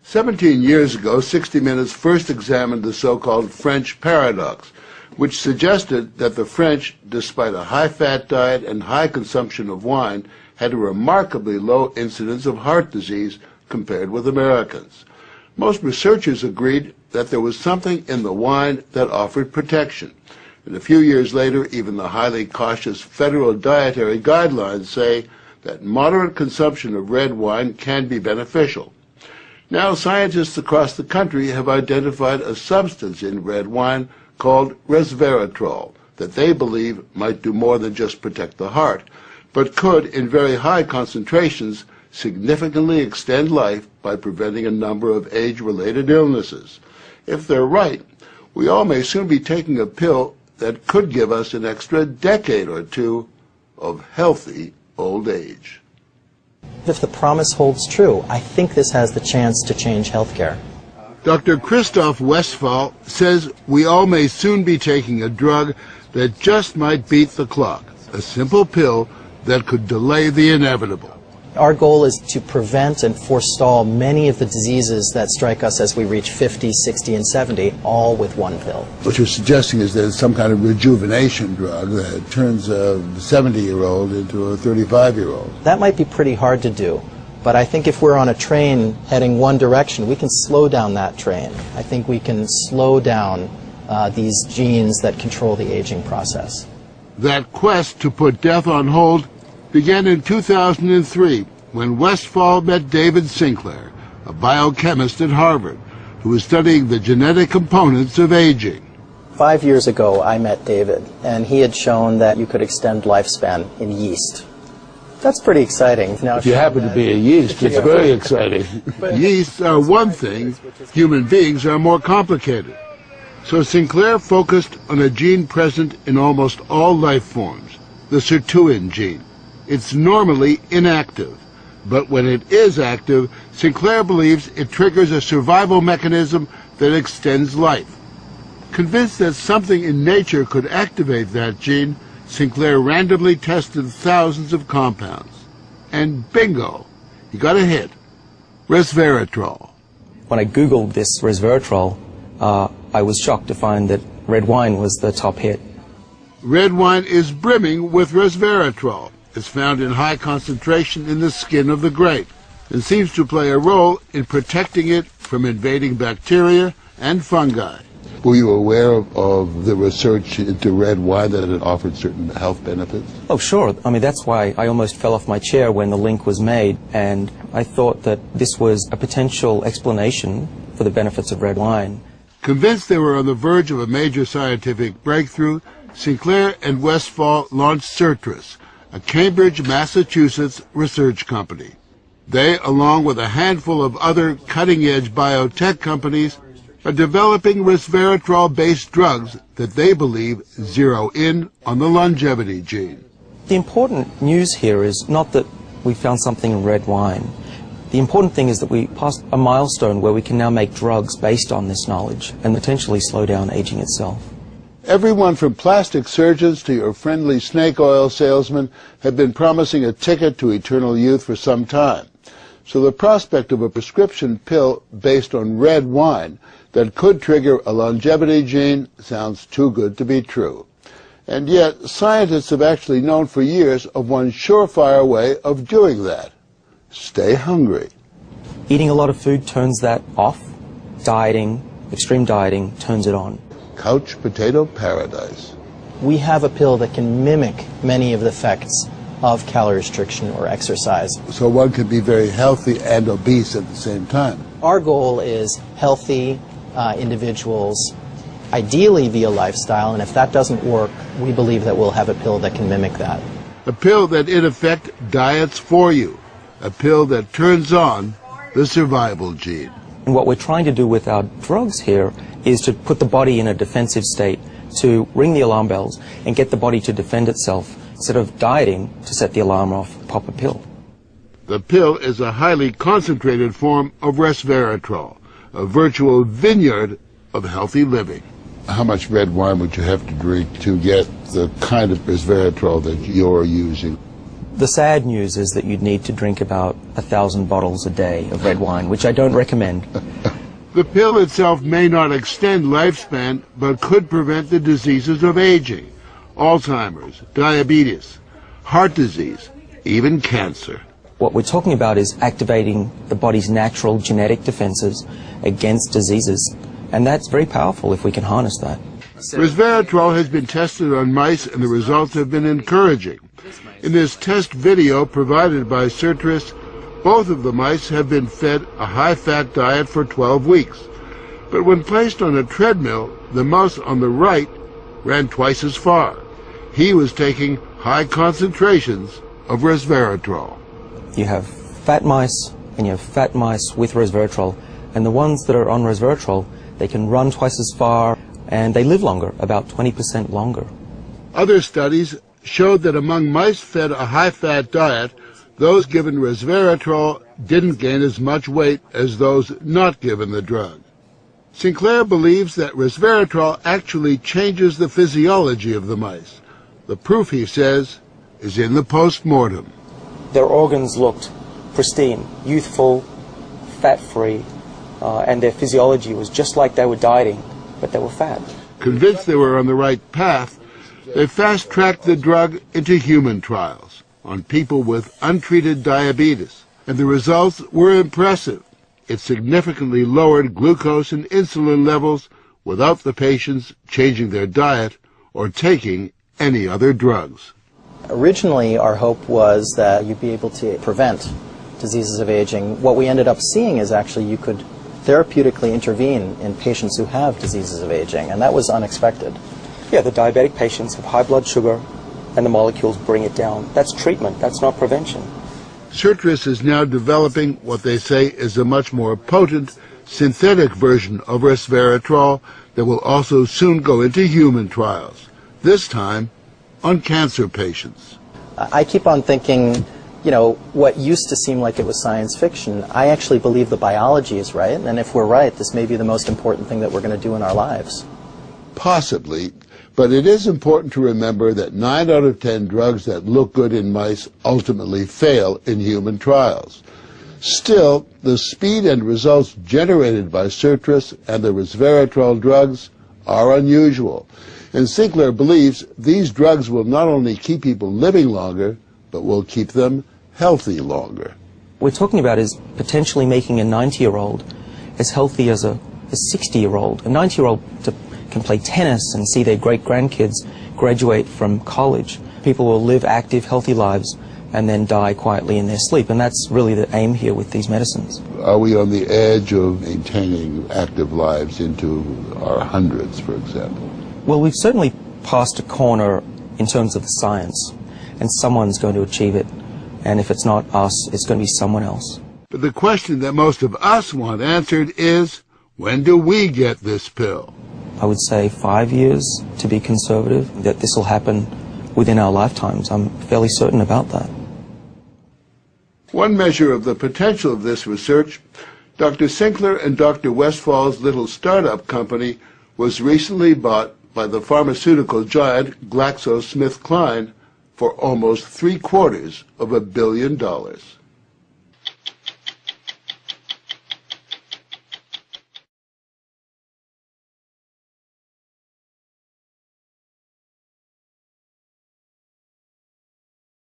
17 years ago, 60 Minutes first examined the so-called French paradox, which suggested that the French, despite a high-fat diet and high consumption of wine, had a remarkably low incidence of heart disease compared with Americans. Most researchers agreed that there was something in the wine that offered protection. And a few years later, even the highly cautious federal dietary guidelines say that moderate consumption of red wine can be beneficial. Now, scientists across the country have identified a substance in red wine called Resveratrol that they believe might do more than just protect the heart, but could, in very high concentrations, significantly extend life by preventing a number of age-related illnesses. If they're right, we all may soon be taking a pill that could give us an extra decade or two of healthy old age. If the promise holds true, I think this has the chance to change healthcare. Dr. Christoph Westphal says we all may soon be taking a drug that just might beat the clock, a simple pill that could delay the inevitable. Our goal is to prevent and forestall many of the diseases that strike us as we reach 50, 60, and 70, all with one pill. What you're suggesting is there's some kind of rejuvenation drug that turns a 70-year-old into a 35-year-old. That might be pretty hard to do, but I think if we're on a train heading one direction, we can slow down that train. I think we can slow down these genes that control the aging process. That quest to put death on hold began in 2003 when Westphal met David Sinclair, a biochemist at Harvard, who was studying the genetic components of aging. 5 years ago, I met David, and he had shown that you could extend lifespan in yeast. That's pretty exciting. Now, if you happen to be a yeast, it's very exciting. Yeasts are one thing, human beings are more complicated. So Sinclair focused on a gene present in almost all life forms, the sirtuin gene. It's normally inactive, but when it is active, Sinclair believes it triggers a survival mechanism that extends life. Convinced that something in nature could activate that gene, Sinclair randomly tested thousands of compounds. And bingo, he got a hit, Resveratrol. When I Googled this Resveratrol, I was shocked to find that red wine was the top hit. Red wine is brimming with Resveratrol. It's found in high concentration in the skin of the grape and seems to play a role in protecting it from invading bacteria and fungi. Were you aware of the research into red wine that it offered certain health benefits? Oh, sure. I mean, that's why I almost fell off my chair when the link was made, and I thought that this was a potential explanation for the benefits of red wine. Convinced they were on the verge of a major scientific breakthrough, Sinclair and Westphal launched Certris, a Cambridge, Massachusetts research company. They, along with a handful of other cutting-edge biotech companies, are developing resveratrol-based drugs that they believe zero in on the longevity gene. The important news here is not that we found something in red wine. The important thing is that we passed a milestone where we can now make drugs based on this knowledge and potentially slow down aging itself. Everyone from plastic surgeons to your friendly snake oil salesman have been promising a ticket to eternal youth for some time. So the prospect of a prescription pill based on red wine that could trigger a longevity gene sounds too good to be true. And yet, scientists have actually known for years of one surefire way of doing that. Stay hungry. Eating a lot of food turns that off. Dieting, extreme dieting, turns it on. Couch potato paradise. We have a pill that can mimic many of the effects of calorie restriction or exercise. So one can be very healthy and obese at the same time. Our goal is healthy individuals, ideally via lifestyle, and if that doesn't work, we believe that we'll have a pill that can mimic that. A pill that in effect diets for you. A pill that turns on the survival gene. And what we're trying to do with our drugs here is to put the body in a defensive state, to ring the alarm bells and get the body to defend itself, instead of dieting to set the alarm off, pop a pill. The pill is a highly concentrated form of resveratrol, a virtual vineyard of healthy living. How much red wine would you have to drink to get the kind of resveratrol that you're using? The sad news is that you'd need to drink about 1,000 bottles a day of red wine, which I don't recommend. The pill itself may not extend lifespan, but could prevent the diseases of aging, Alzheimer's, diabetes, heart disease, even cancer. What we're talking about is activating the body's natural genetic defenses against diseases, and that's very powerful if we can harness that. Resveratrol has been tested on mice, and the results have been encouraging. In this test video provided by Sertris, both of the mice have been fed a high-fat diet for 12 weeks. But when placed on a treadmill, the mouse on the right ran twice as far. He was taking high concentrations of resveratrol. You have fat mice, and you have fat mice with resveratrol, and the ones that are on resveratrol, they can run twice as far, and they live longer, about 20% longer. Other studies showed that among mice fed a high-fat diet, those given resveratrol didn't gain as much weight as those not given the drug. Sinclair believes that resveratrol actually changes the physiology of the mice. The proof, he says, is in the post-mortem. Their organs looked pristine, youthful, fat-free, and their physiology was just like they were dieting, but they were fat. Convinced they were on the right path, they fast-tracked the drug into human trials on people with untreated diabetes, and the results were impressive. It significantly lowered glucose and insulin levels without the patients changing their diet or taking any other drugs. Originally, our hope was that you'd be able to prevent diseases of aging. What we ended up seeing is actually you could therapeutically intervene in patients who have diseases of aging, and that was unexpected. Yeah, the diabetic patients have high blood sugar, and the molecules bring it down. That's treatment, that's not prevention. Sertris is now developing what they say is a much more potent synthetic version of resveratrol that will also soon go into human trials, this time on cancer patients. I keep on thinking, you know, what used to seem like it was science fiction, I actually believe the biology is right, and if we're right, this may be the most important thing that we're going to do in our lives. Possibly, but it is important to remember that 9 out of 10 drugs that look good in mice ultimately fail in human trials. Still, the speed and results generated by Sertris and the resveratrol drugs are unusual, and Sinclair believes these drugs will not only keep people living longer, but will keep them healthy longer. What we're talking about is potentially making a 90-year-old as healthy as a 60-year-old. A 90-year-old can play tennis and see their great-grandkids graduate from college. People will live active, healthy lives and then die quietly in their sleep, and that's really the aim here with these medicines. Are we on the edge of maintaining active lives into our hundreds, for example? Well, we've certainly passed a corner in terms of the science, and someone's going to achieve it, and if it's not us, it's going to be someone else. But the question that most of us want answered is, when do we get this pill? I would say 5 years, to be conservative, that this will happen within our lifetimes. I'm fairly certain about that. One measure of the potential of this research, Dr. Sinclair and Dr. Westfall's little startup company was recently bought by the pharmaceutical giant GlaxoSmithKline for almost $750 million.